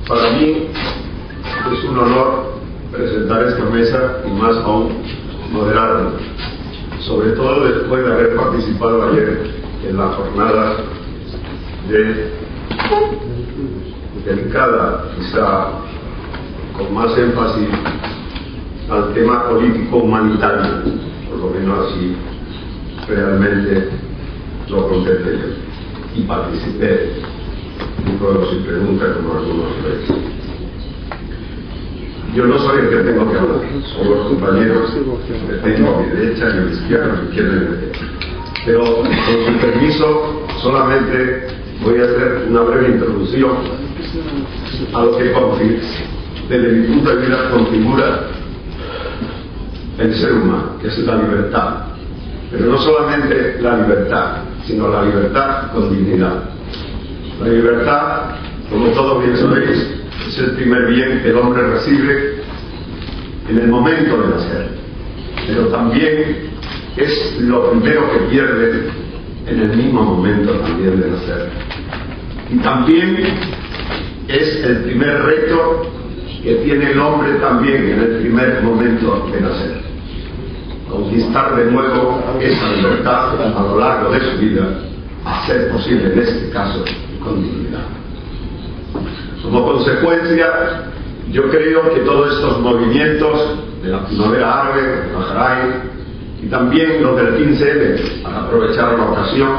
Para mí es un honor presentar esta mesa y más aún moderarla, sobre todo después de haber participado ayer en la jornada dedicada, quizá con más énfasis, al tema político humanitario, por lo menos así realmente lo contemplé yo y participé en juegos y preguntas como algunos veis. Yo no soy el que tengo que hablar, son los compañeros que tengo a mi derecha y a mi izquierda, a mi izquierda y a mi derecha. Pero con su permiso solamente voy a hacer una breve introducción a lo que desde mi punto de vista configura el ser humano, que es la libertad. Pero no solamente la libertad, sino la libertad con dignidad. La libertad, como todos bien sabéis, es el primer bien que el hombre recibe en el momento de nacer, pero también es lo primero que pierde en el mismo momento también de nacer. Y también es el primer reto que tiene el hombre también en el primer momento de nacer: conquistar de nuevo esa libertad a lo largo de su vida, a ser posible en este caso con dignidad. Como consecuencia, yo creo que todos estos movimientos de la primavera árabe, de Bahrein, y también los del 15M, para aprovechar la ocasión,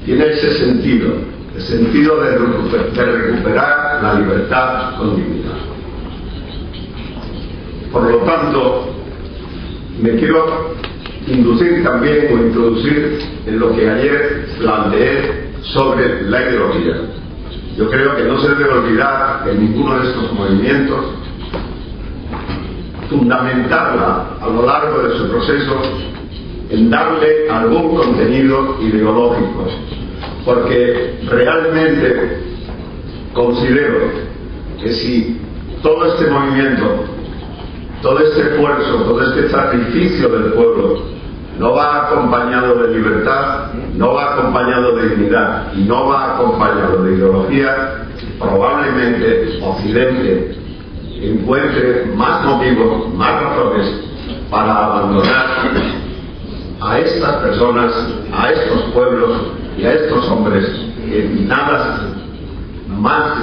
tienen ese sentido, el sentido de recuperar la libertad con dignidad. Por lo tanto, me quiero inducir también o introducir en lo que ayer planteé sobre la ideología. Yo creo que no se debe olvidar que ninguno de estos movimientos fundamentarla a lo largo de su proceso en darle algún contenido ideológico, porque realmente considero que si todo este movimiento, todo este esfuerzo, todo este sacrificio del pueblo no va acompañado de libertad, no va acompañado de dignidad y no va acompañado de ideología, probablemente Occidente encuentre más motivos, más razones para abandonar a estas personas, a estos pueblos y a estos hombres, que nada más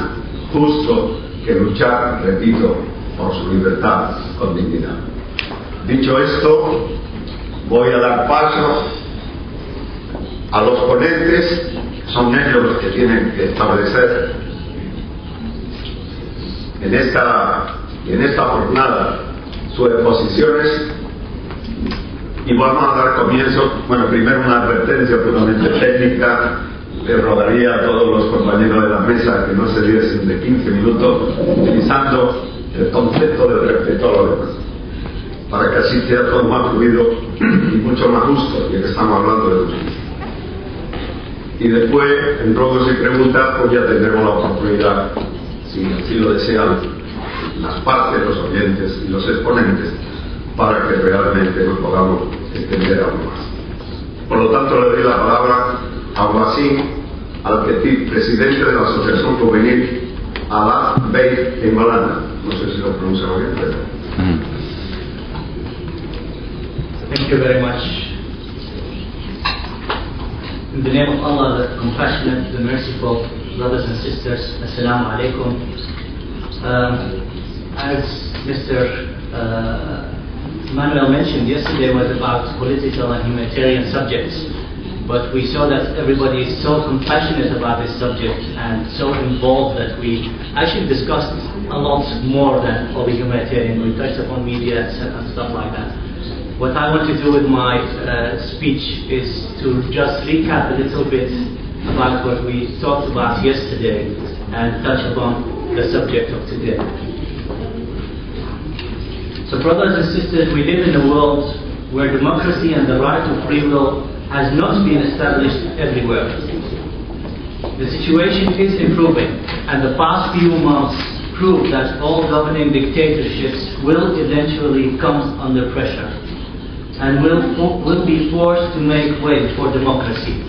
justo que luchar, repito, por su libertad con dignidad. Dicho esto, voy a dar paso a los ponentes. Son ellos los que tienen que establecer en esta jornada sus exposiciones, y vamos a dar comienzo. Bueno, primero una advertencia puramente técnica. Le rogaría a todos los compañeros de la mesa que no se diesen de 15 minutos, utilizando el concepto de respeto a los demás, para que así sea todo más fluido y mucho más justo, ya que estamos hablando de justicia. Y después, en ruegos y preguntas, pues ya tendremos la oportunidad, si así lo desean las partes, los oyentes y los exponentes, para que realmente nos podamos entender aún más. Por lo tanto, le doy la palabra a Wasim Al-Khatib, presidente de la Asociación Juvenil Alaa Bey en Holanda. No sé si lo pronuncio bien, pero... Thank you very much. In the name of Allah, the compassionate, the merciful, brothers and sisters, Assalamu alaikum. As Mr. Manuel mentioned, yesterday was about political and humanitarian subjects, but we saw that everybody is so compassionate about this subject and so involved that we actually discussed a lot more than only humanitarian. We touched upon media and stuff like that. What I want to do with my speech is to just recap a little bit about what we talked about yesterday and touch upon the subject of today. So brothers and sisters, we live in a world where democracy and the right to free will has not been established everywhere. The situation is improving, and the past few months prove that all governing dictatorships will eventually come under pressure and will be forced to make way for democracy,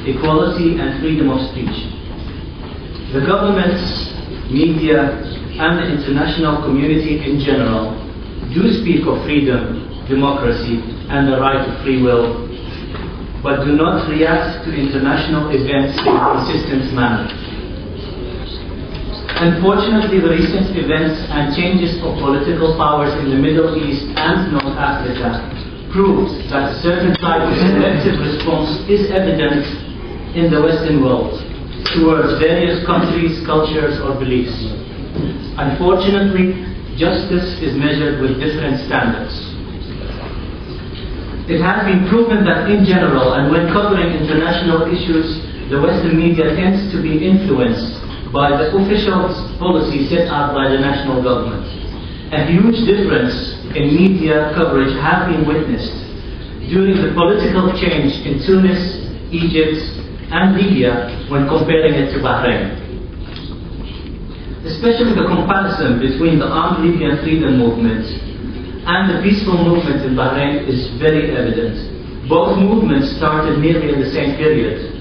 equality and freedom of speech. The governments, media, and the international community in general do speak of freedom, democracy, and the right to free will, but do not react to international events in a consistent manner. Unfortunately, the recent events and changes of political powers in the Middle East and North Africa proves that a certain type of selective response is evident in the Western world towards various countries, cultures, or beliefs. Unfortunately, justice is measured with different standards. It has been proven that in general, and when covering international issues, the Western media tends to be influenced by the official policy set out by the national government. A huge difference in media coverage has been witnessed during the political change in Tunis, Egypt, and Libya when comparing it to Bahrain. Especially the comparison between the armed Libyan freedom movement and the peaceful movement in Bahrain is very evident. Both movements started nearly in the same period,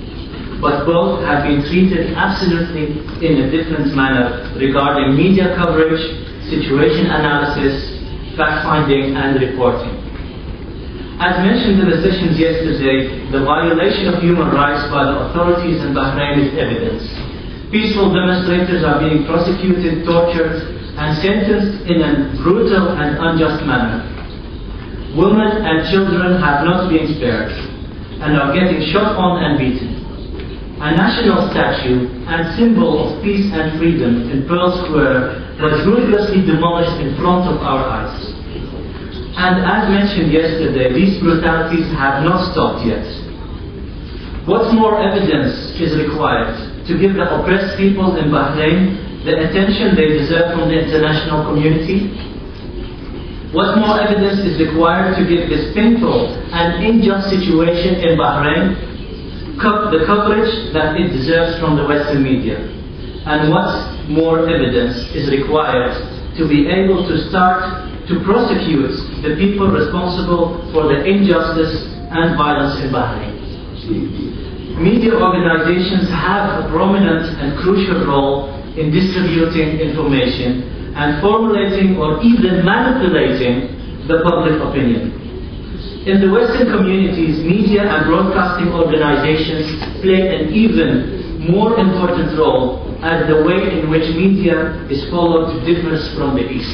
but both have been treated absolutely in a different manner regarding media coverage, situation analysis, fact-finding, and reporting. As mentioned in the sessions yesterday, the violation of human rights by the authorities in Bahrain is evident. Peaceful demonstrators are being prosecuted, tortured, and sentenced in a brutal and unjust manner. Women and children have not been spared and are getting shot on and beaten. A national statue and symbol of peace and freedom in Pearl Square was ruthlessly demolished in front of our eyes. And as mentioned yesterday, these brutalities have not stopped yet. What more evidence is required to give the oppressed people in Bahrain the attention they deserve from the international community? What more evidence is required to give this painful and unjust situation in Bahrain the coverage that it deserves from the Western media? And what more evidence is required to be able to start to prosecute the people responsible for the injustice and violence in Bahrain? Media organizations have a prominent and crucial role in distributing information and formulating or even manipulating the public opinion. In the Western communities, media and broadcasting organizations play an even more important role, as the way in which media is followed differs from the East.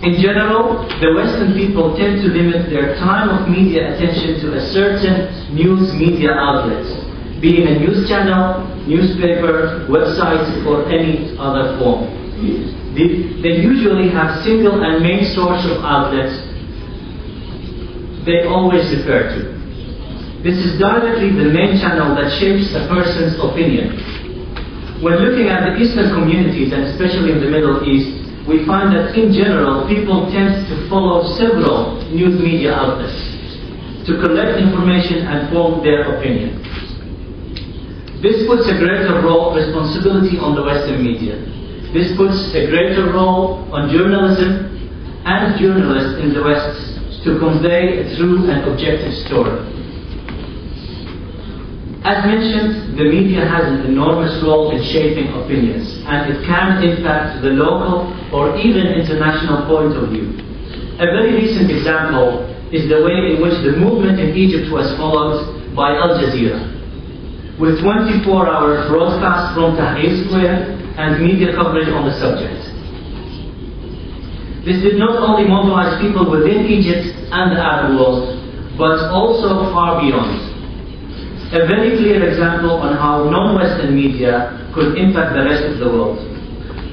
In general, the Western people tend to limit their time of media attention to a certain news media outlet, being a news channel, newspaper, website, or any other form. They usually have single and main source of outlets they always refer to. This is directly the main channel that shapes a person's opinion. When looking at the Eastern communities, and especially in the Middle East, we find that in general, people tend to follow several news media outlets to collect information and form their opinion. This puts a greater responsibility on the Western media. This puts a greater role on journalism and journalists in the West to convey a true and objective story. As mentioned, the media has an enormous role in shaping opinions, and it can impact the local or even international point of view. A very recent example is the way in which the movement in Egypt was followed by Al Jazeera, with 24-hour broadcast from Tahrir Square and media coverage on the subject. This did not only mobilize people within Egypt and the Arab world, but also far beyond. A very clear example on how non-Western media could impact the rest of the world.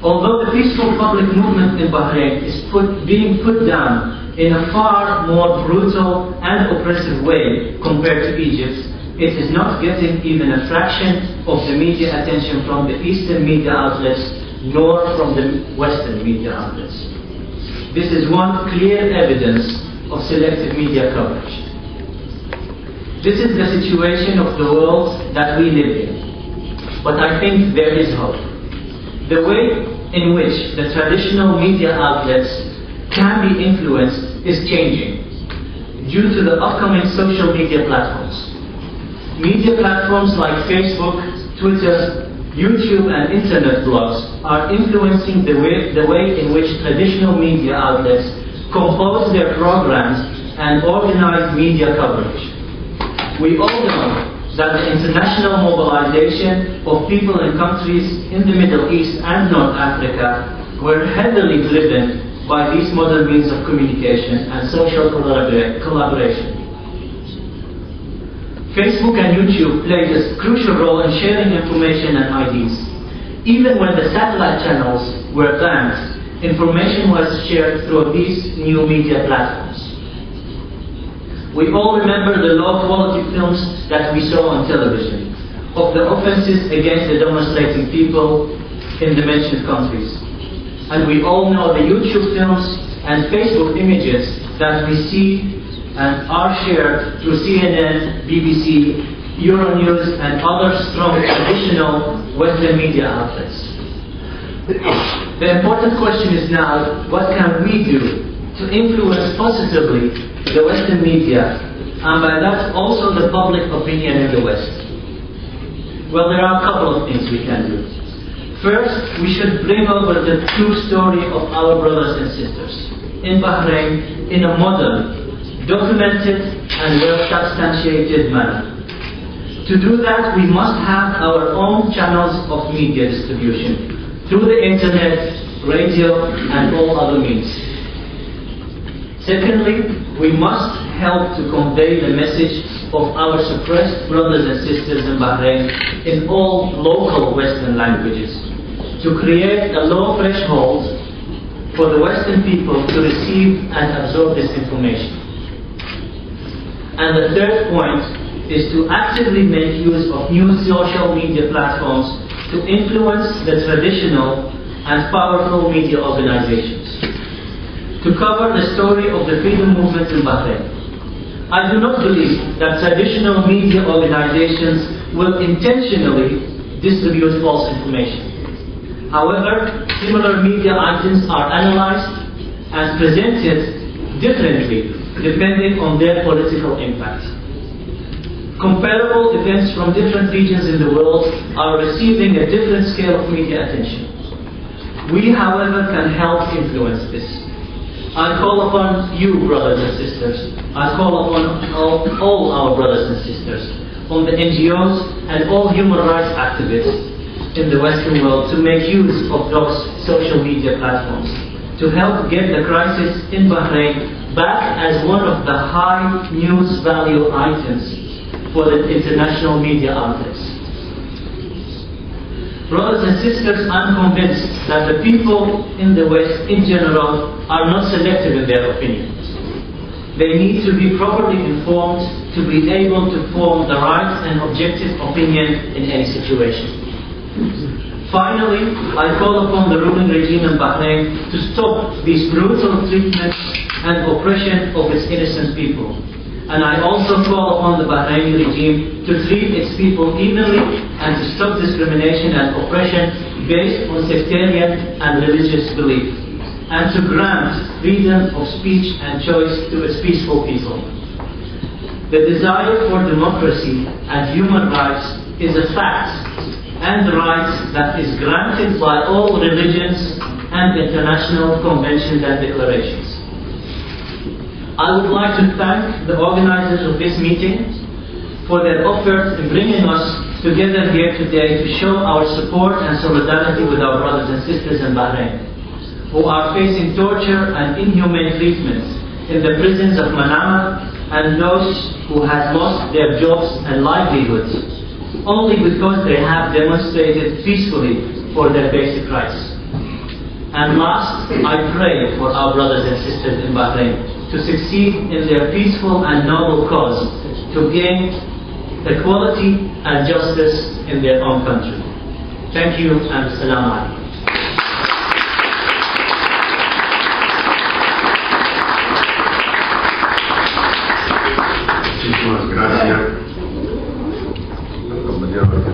Although the peaceful public movement in Bahrain is being put down in a far more brutal and oppressive way compared to Egypt, it is not getting even a fraction of the media attention from the Eastern media outlets, nor from the Western media outlets. This is one clear evidence of selective media coverage. This is the situation of the world that we live in. But I think there is hope. The way in which the traditional media outlets can be influenced is changing due to the upcoming social media platforms. Media platforms like Facebook, Twitter, YouTube and internet blogs are influencing the way in which traditional media outlets compose their programs and organize media coverage. We all know that the international mobilization of people in countries in the Middle East and North Africa were heavily driven by these modern means of communication and social collaboration. Facebook and YouTube played a crucial role in sharing information and ideas. Even when the satellite channels were banned, information was shared through these new media platforms. We all remember the low-quality films that we saw on television of the offenses against the demonstrating people in the mentioned countries. And we all know the YouTube films and Facebook images that we see and are shared through CNN, BBC, Euronews, and other strong traditional Western media outlets. The important question is now, what can we do to influence positively the Western media, and by that also the public opinion in the West? Well, there are a couple of things we can do. First, we should bring over the true story of our brothers and sisters in Bahrain in a modern, documented and well-substantiated manner. To do that, we must have our own channels of media distribution through the internet, radio, and all other means. Secondly, we must help to convey the message of our suppressed brothers and sisters in Bahrain in all local Western languages, to create a low threshold for the Western people to receive and absorb this information. And the third point is to actively make use of new social media platforms to influence the traditional and powerful media organizations, to cover the story of the freedom movement in Bahrain. I do not believe that traditional media organizations will intentionally distribute false information. However, similar media items are analyzed and presented differently depending on their political impact. Comparable events from different regions in the world are receiving a different scale of media attention. We, however, can help influence this. I call upon you, brothers and sisters. I call upon all our brothers and sisters, on the NGOs and all human rights activists in the Western world to make use of those social media platforms to help get the crisis in Bahrain back as one of the high news value items for the international media outlets. Brothers and sisters, I'm convinced that the people in the West in general are not selective in their opinions. They need to be properly informed to be able to form the right and objective opinion in any situation. Finally, I call upon the ruling regime in Bahrain to stop these brutal treatments and oppression of its innocent people. And I also call upon the Bahraini regime to treat its people evenly and to stop discrimination and oppression based on sectarian and religious belief, and to grant freedom of speech and choice to its peaceful people. The desire for democracy and human rights is a fact and right that is granted by all religions and international conventions and declarations. I would like to thank the organizers of this meeting for their effort in bringing us together here today to show our support and solidarity with our brothers and sisters in Bahrain, who are facing torture and inhumane treatment in the prisons of Manama, and those who have lost their jobs and livelihoods only because they have demonstrated peacefully for their basic rights. And last, I pray for our brothers and sisters in Bahrain to succeed in their peaceful and noble cause to gain equality and justice in their own country. Thank you, and Assalamu alaikum. Muchísimas gracias.